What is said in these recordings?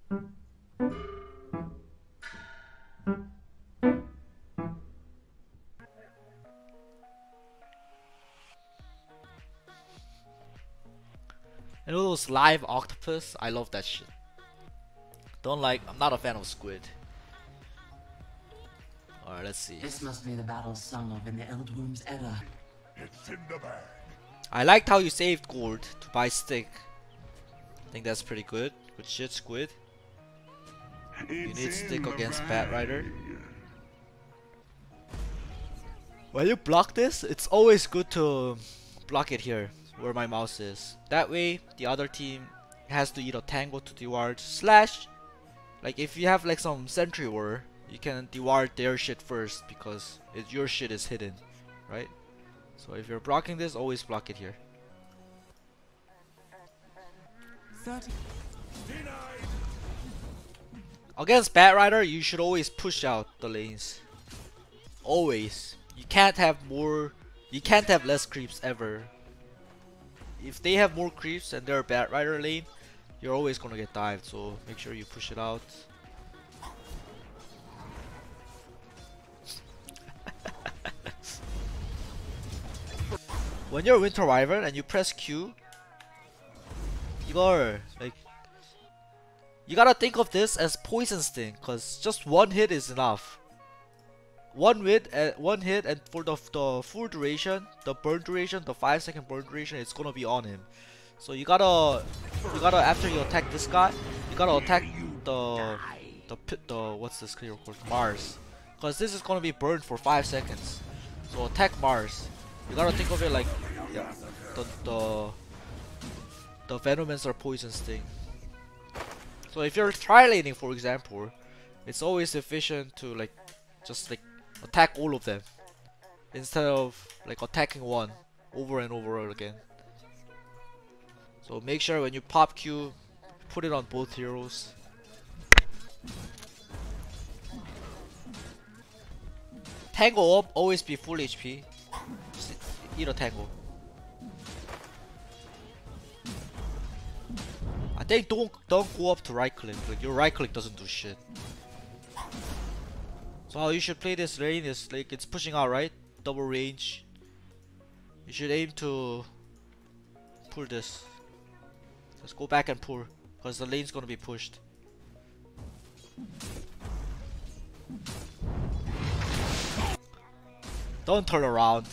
And all those live octopus, I love that shit. I'm not a fan of squid. Alright, let's see. This must be the battle sung of in the Eldworm's Edda. It's in the bag. I liked how you saved gold to buy stick. I think that's pretty good. Good shit, squid. You need stick against Bat Rider. When you block this, it's always good to block it here, where my mouse is. That way, the other team has to either tango to deward slash, like if you have like some sentry war, you can deward their shit first because your shit is hidden, right? So if you're blocking this, always block it here. 30. Against Bat Rider, you should always push out the lanes. Always. You can't have less creeps ever. If they have more creeps and they're a Bat Rider lane, you're always gonna get dived, so make sure you push it out. When you're Winter Wyvern and you press Q, you gotta think of this as Poison Sting, cause just one hit is enough. One hit and for the full duration, the burn duration, the 5-second burn duration, it's gonna be on him. So you gotta after you attack this guy, you gotta attack the what's this clear called, Mars, cause this is gonna be burned for 5 seconds. So attack Mars. You gotta think of it like, yeah, the Venomans are Poison Sting. So if you're tri-laning, for example, it's always efficient to just attack all of them instead of attacking one over and over again. So make sure when you pop Q, put it on both heroes. Tango up, always be full HP. Just eat a tango. I think don't go up to right click. Your right click doesn't do shit. So how you should play this lane is it's pushing out, right? Double range. You should aim to pull this. Just go back and pull, because the lane's gonna be pushed. Don't turn around.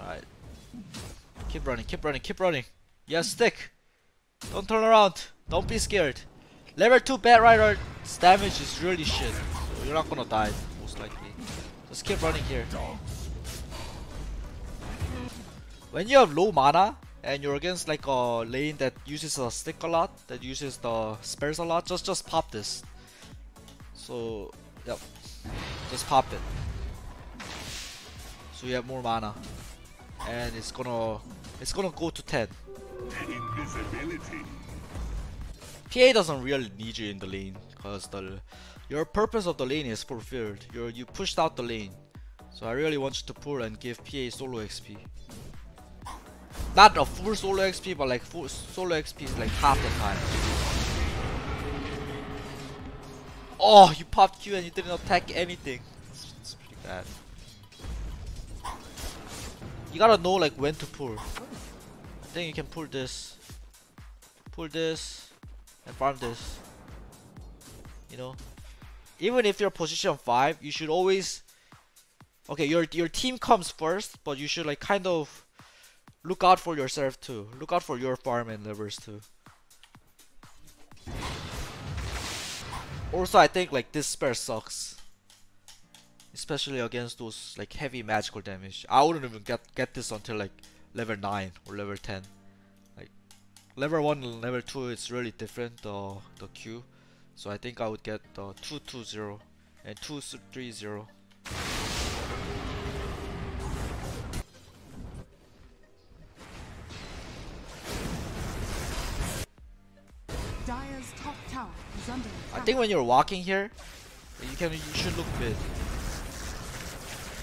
Alright. Keep running, keep running, keep running. Yes, stick. Don't turn around. Don't be scared. Level 2 Bat Rider's damage is really shit. So you're not gonna die, most likely. Just keep running here. When you have low mana and you're against a lane that uses a stick a lot, that uses the spells a lot, just pop this. So yep, just pop it. So you have more mana, and it's gonna go to 10. Invisibility. PA doesn't really need you in the lane, because your purpose of the lane is fulfilled. You pushed out the lane, so I really want you to pull and give PA solo XP. Not a full solo XP, but full solo XP is half the time. Oh, you popped Q and you didn't attack anything. It's pretty bad. You gotta know when to pull. I think you can pull this, and farm this. You know, even if you're position 5, you should always. Okay, your team comes first, but you should kind of look out for yourself too. Look out for your farm and levers too. Also, I think this spell sucks, especially against those heavy magical damage. I wouldn't even get this until level 9 or level 10. Level 1 and level 2, it's really different, the Q. So I think I would get 220 and 230. Dire's top tower is under I think when you're walking here, you should look mid.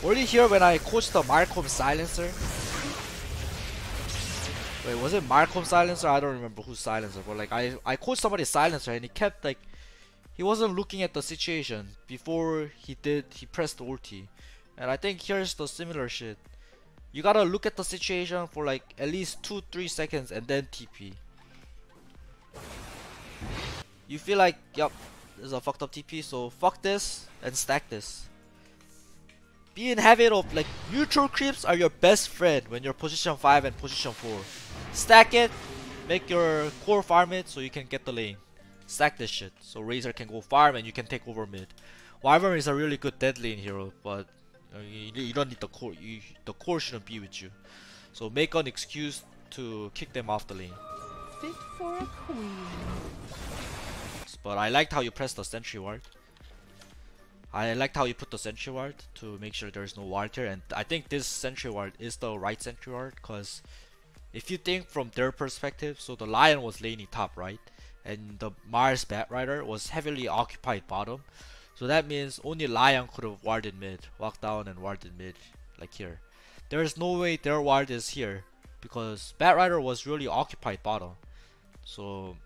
Were you here when I coached the Markham silencer? Wait, was it Markham silencer? I don't remember whose silencer, but like I called somebody silencer and he kept like he wasn't looking at the situation before he pressed the ulti. And I think here's the similar shit. You gotta look at the situation for like at least 2-3 seconds and then TP. You feel like, yup, this is a fucked up TP, so fuck this and stack this. Be in habit of like neutral creeps are your best friend when you're position 5 and position 4. Stack it, make your core farm it so you can get the lane. Stack this shit so Razor can go farm and you can take over mid. Wyvern is a really good dead lane hero, but you don't need the core. The core shouldn't be with you. So make an excuse to kick them off the lane. Fit for a queen. But I liked how you pressed the sentry ward. I liked how you put the sentry ward to make sure there's no ward here, and I think this sentry ward is the right sentry ward, because if you think from their perspective, so the Lion was laning top, right? And the Mars Batrider was heavily occupied bottom. So that means only Lion could have warded mid, walked down and warded mid, like here. There is no way their ward is here, because Batrider was really occupied bottom. So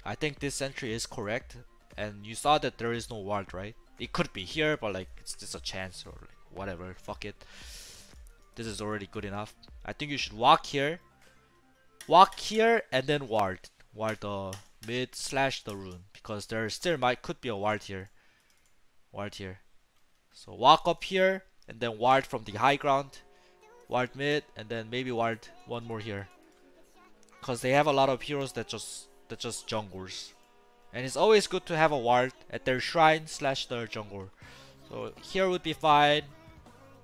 I think this sentry is correct, and you saw that there is no ward, right? It could be here, but like it's just a chance or like whatever, fuck it. This is already good enough. I think you should walk here, and then ward the mid slash the rune, because there still could be a ward here. So walk up here and then ward from the high ground, ward mid, and then maybe ward one more here, because they have a lot of heroes that just junglers, and it's always good to have a ward at their shrine slash their jungle. So here would be fine,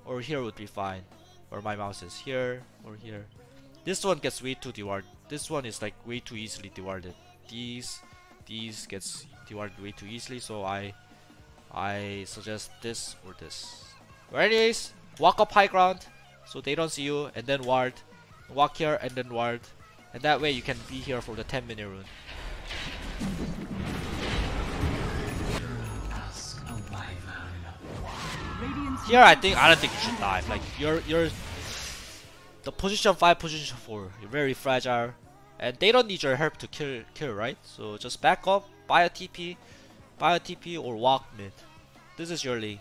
or here would be fine, or my mouse is here or here. This one gets way too dewarded. This one is like way too easily dewarded. These gets dewarded way too easily, so I suggest this or this. But anyways, walk up high ground so they don't see you, and then ward. Walk here and then ward, and that way you can be here for the 10-minute rune. Here I don't think you should dive. Like you're the position 5, position 4. You're very fragile, and they don't need your help to kill, right? So just back up, buy a TP or walk mid. This is your lane.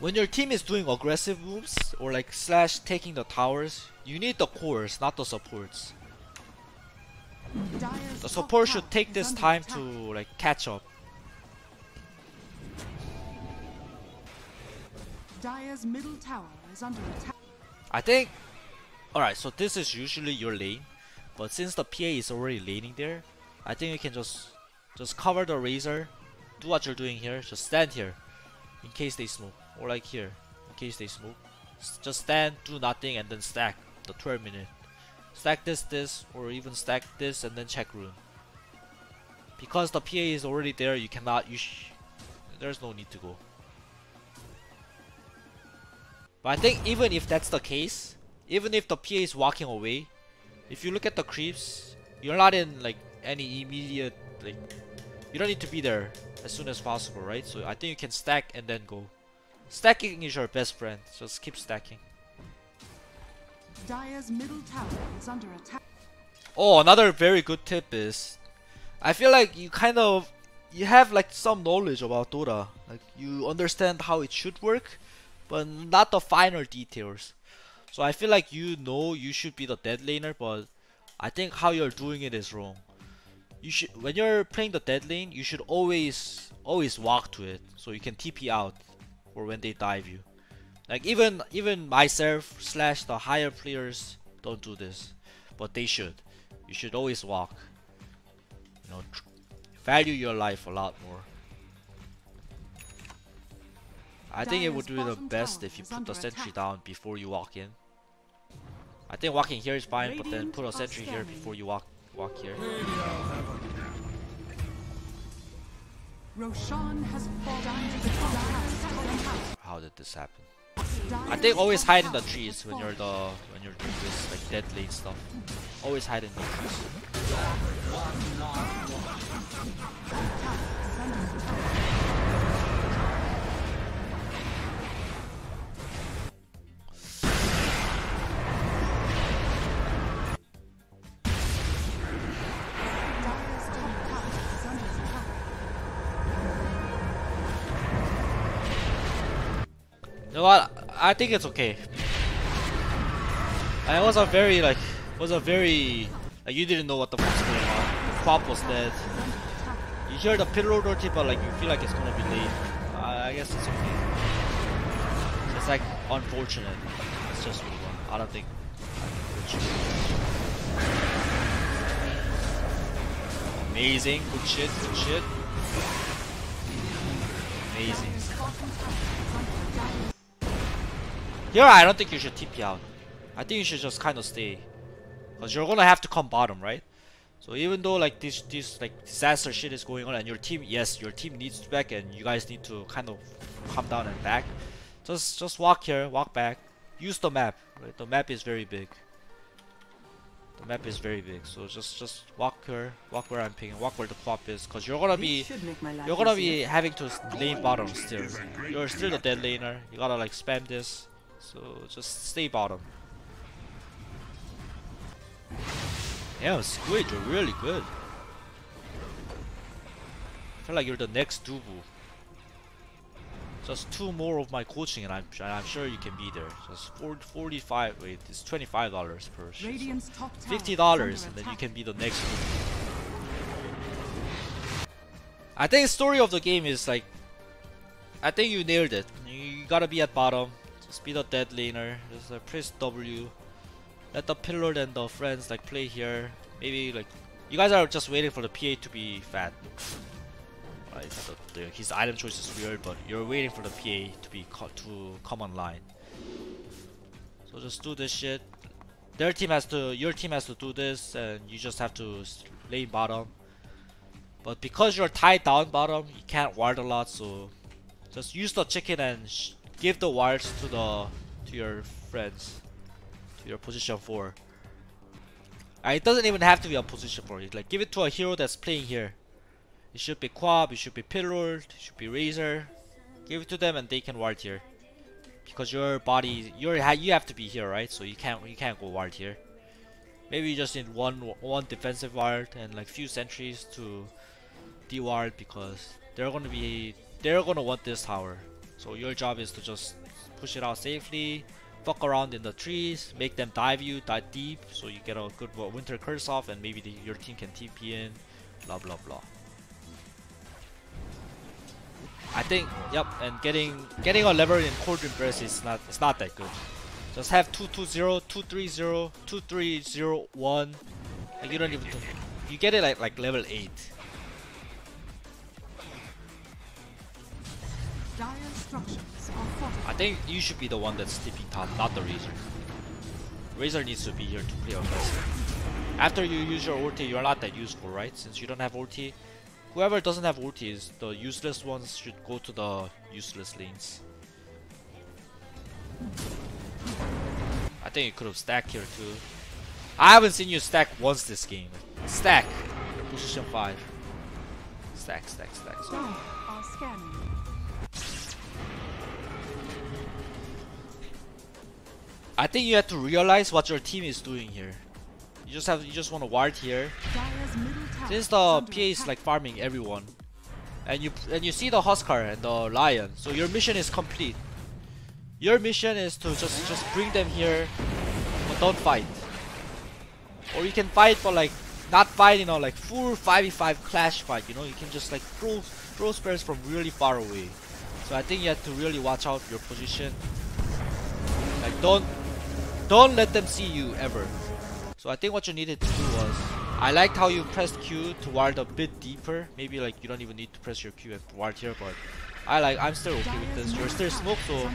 When your team is doing aggressive moves or like slash taking the towers, you need the cores, not the supports. The support should take this time to like catch up. Dire's middle tower is under attack. I think, alright, so this is usually your lane, but since the PA is already laning there, I think you can just cover the Razor, do what you're doing here, just stand here in case they smoke, or like here in case they smoke. Just stand, do nothing, and then stack the 12-minute. Stack this, or even stack this and then check rune. Because the PA is already there, you cannot, there's no need to go. But I think even if that's the case, even if the PA is walking away, if you look at the creeps, you're not in like any immediate, like, you don't need to be there as soon as possible, right? So I think you can stack and then go. Stacking is your best friend, just keep stacking. Dire's middle tower is under attack. Oh, another very good tip is, I feel like you have like some knowledge about Dota. Like you understand how it should work, but not the finer details. So I feel like you should be the dead laner, but I think how you're doing it is wrong. When you're playing the dead lane, you should always walk to it so you can TP out or when they dive you. Like even myself slash the higher players don't do this, but they should. You should always walk. You know, value your life a lot more. I think it would be the best if you put the sentry down before you walk in. I think walking here is fine, but then put a sentry here before you walk here. Roshan has fallen to the house. How did this happen? I think always hide in the trees when you're doing this like dead lane stuff. Always hide in the trees. know what? I think it's okay. And it was a very like you didn't know what the fuck was going on. The crop was dead. You hear the payload ulti, but like you feel like it's gonna be late. I guess it's okay. It's like unfortunate. It's just move on. I don't think. Amazing, good shit, good shit. Amazing. Here, I don't think you should TP out. I think you should just kind of stay, cause you're gonna have to come bottom, right? So even though like this like disaster shit is going on, and your team, yes, your team needs to back, and you guys need to kind of calm down and back. Just walk here, walk back. Use the map. Right? The map is very big. The map is very big, so just walk here, walk where I'm picking, walk where the crop is, cause you're gonna be having to lane bottom still. You're still the dead laner. You gotta like spam this, so just stay bottom. Damn, Squid, you're really good. I feel like you're the next Dubu. Just 2 more of my coaching and I'm sure you can be there. Just 45, wait, it's $25 per shit. So $50 and then you can be the next Dubu. I think the story of the game is like, I think you nailed it. You gotta be at bottom. Just be the dead laner. Just press W. Let the pillar and the friends like play here. Maybe like you guys are just waiting for the PA to be fat. Right? His item choice is weird, but you're waiting for the PA to come online. So just do this shit. Your team has to do this, and you just have to lane bottom. But because you're tied down bottom, you can't ward a lot. So just use the chicken and give the wards to your friends. Your position 4. It doesn't even have to be a position 4. Like give it to a hero that's playing here. It should be Quab, it should be Pillard, it should be Razor. Give it to them and they can ward here. Because your body, you have to be here, right? So you can't go ward here. Maybe you just need one defensive ward and like few sentries to de-ward, because they're gonna want this tower. So your job is to just push it out safely. Fuck around in the trees, make them dive deep, so you get a good winter curse off, and maybe your team can TP in, blah blah blah. I think, yep, and getting a level in Cauldron Burst is not that good. Just have 220, 230, 2301. Like you don't even you get it like level 8. I think you should be the one that's tipping top, not the Razor. Razor needs to be here to play offensive. After you use your ulti, you're not that useful, right? Since you don't have ulti, whoever doesn't have ulti, the useless ones should go to the useless lanes. I think you could have stacked here too. I haven't seen you stack once this game. Stack! Position 5. Stack. So. I think you have to realize what your team is doing here. You just want to ward here. Since the PA is like farming everyone, and you see the Huskar and the Lion, so your mission is complete. Your mission is to just bring them here, but don't fight. Or you can fight, but like not fight, you know, like full 5v5 clash fight. You know, you can just like throw spares from really far away. So I think you have to really watch out your position. Like don't let them see you ever. So I think what you needed to do was, I liked how you pressed Q to ward a bit deeper. Maybe like you don't even need to press your Q and ward here, but I'm still okay with this. You're still smoke, so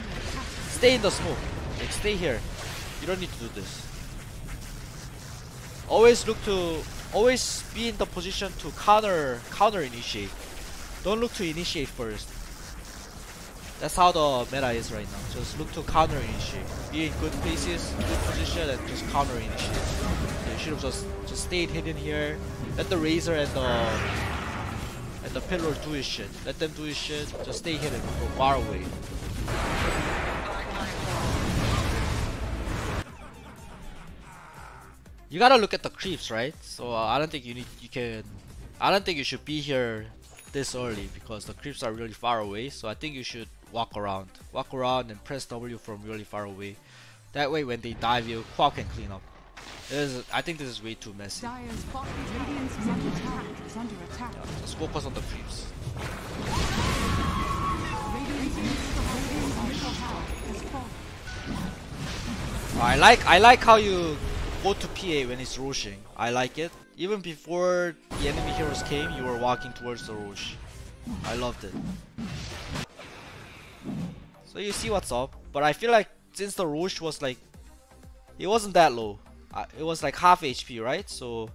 stay in the smoke. Like stay here. You don't need to do this. Always be in the position to counter initiate. Don't look to initiate first. That's how the meta is right now. Just look to counter initiate. Be in good places, good position, and just counter initiate. So you should have just stayed hidden here. Let the Razor and the Pillar do his shit. Let them do his shit. Just stay hidden, go far away. You gotta look at the creeps, right? So I don't think I don't think you should be here this early, because the creeps are really far away. So I think you should walk around. Walk around and press W from really far away. That way when they dive you, Quack can clean up. I think this is way too messy. Dire's bottom Radiant's middle tower is under attack. Yeah, just focus on the creeps. Radiant's middle tower has fallen. I like how you go to PA when it's rushing. I like it. Even before the enemy heroes came, you were walking towards the rush. I loved it. So you see what's up. But I feel like since the rush was like, it wasn't that low. It was like half HP, right? So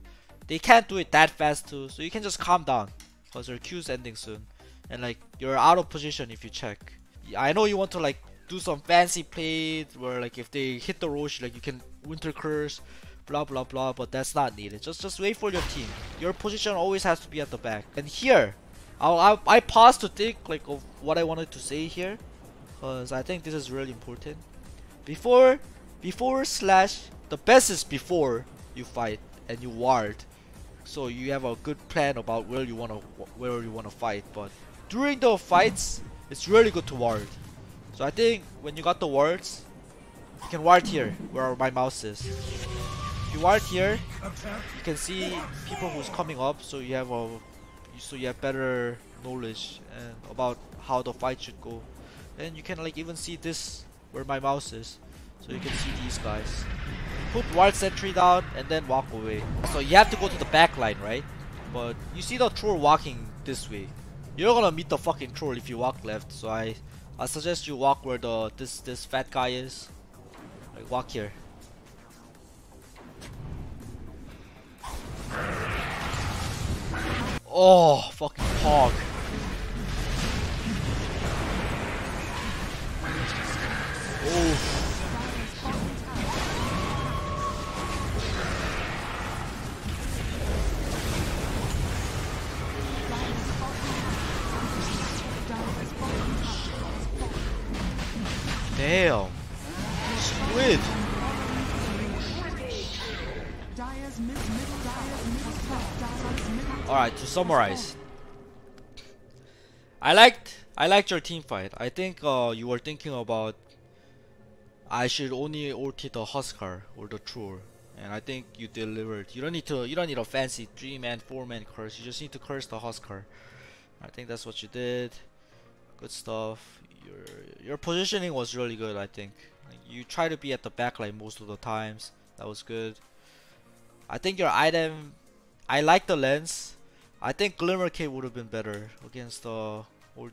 they can't do it that fast too. So you can just calm down, cause your queue's ending soon, and like you're out of position if you check. I know you want to like do some fancy play where like if they hit the rush, like you can winter curse, blah blah blah. But that's not needed. Just wait for your team. Your position always has to be at the back. And here, I paused to think like of what I wanted to say here, cause I think this is really important. Before slash, the best is before you fight and you ward, so you have a good plan about where you wanna fight. But during the fights, it's really good to ward. So I think when you got the wards, you can ward here where my mouse is. If you ward here, you can see people who's coming up, so you have better knowledge and about how the fight should go. And you can like even see this where my mouse is, so you can see these guys. Put ward sentry down and then walk away. So you have to go to the back line, right? But you see the troll walking this way. You're gonna meet the fucking troll if you walk left. So I suggest you walk where this fat guy is. Like walk here. Oh, fucking hog. Oh. Damn. Squid. Alright, to summarize. I liked your team fight. I think you were thinking about I should only ulti the Huskar or the Troll. And I think you delivered. You don't need a fancy 3-man, 4-man curse. You just need to curse the Huskar. I think that's what you did. Good stuff. Your positioning was really good, I think. Like, you try to be at the back line most of the times. That was good. I think your item, I like the lens. I think Glimmer Cape would have been better against all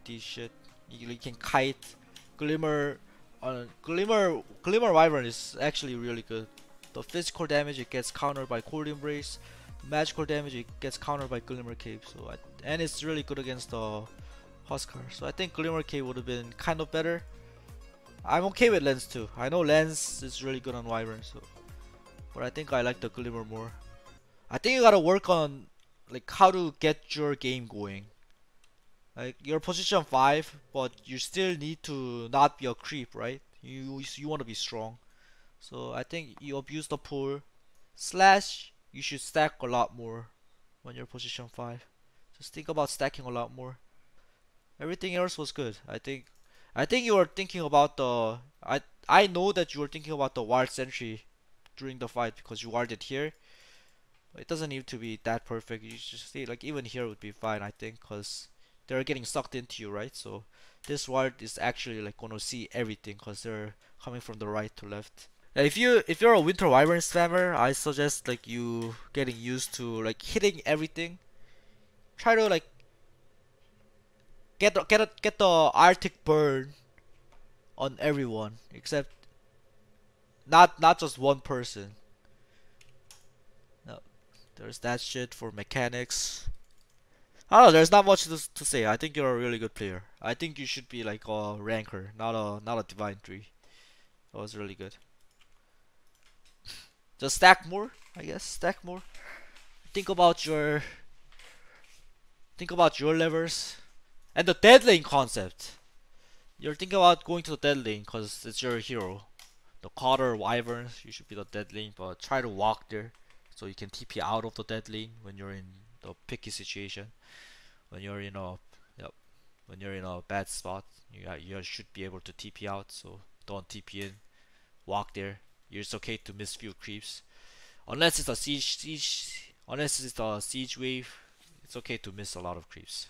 these shit. You can kite. Glimmer wyvern is actually really good. The physical damage it gets countered by Cold Embrace. Magical damage it gets countered by Glimmer Cape. So and it's really good against the Huskar. So I think Glimmer Cape would have been kind of better. I'm okay with Lens too. I know Lens is really good on Wyvern, so but I think I like the Glimmer more. I think you gotta work on like how to get your game going. Like you're position 5, but you still need to not be a creep, right? You want to be strong. So I think you abuse the pull. Slash, you should stack a lot more when you're position 5. Just think about stacking a lot more. Everything else was good. I think you were thinking about the I know that you were thinking about the ward sentry during the fight because you warded here. It doesn't need to be that perfect. You just see like even here would be fine, I think, because they're getting sucked into you, right? So this ward is actually like gonna see everything because they're coming from the right to left. If you're a Winter Wyvern spammer, I suggest like you getting used to like hitting everything. Try to like get the Arctic burn on everyone except not just one person. No, there's that shit for mechanics. I don't know, there's not much to say. I think you're a really good player. I think you should be like a ranker, not a divine 3. That was really good. Just stack more, I guess. Stack more. Think about your levers and the dead lane concept. You're thinking about going to the dead lane because it's your hero. The Cotter Wyverns, you should be the dead lane, but try to walk there so you can TP out of the dead lane when you're in the picky situation. When you're when you're in a bad spot. You should be able to TP out, so don't TP in. Walk there. It's okay to miss few creeps. Unless it's a siege wave, it's okay to miss a lot of creeps.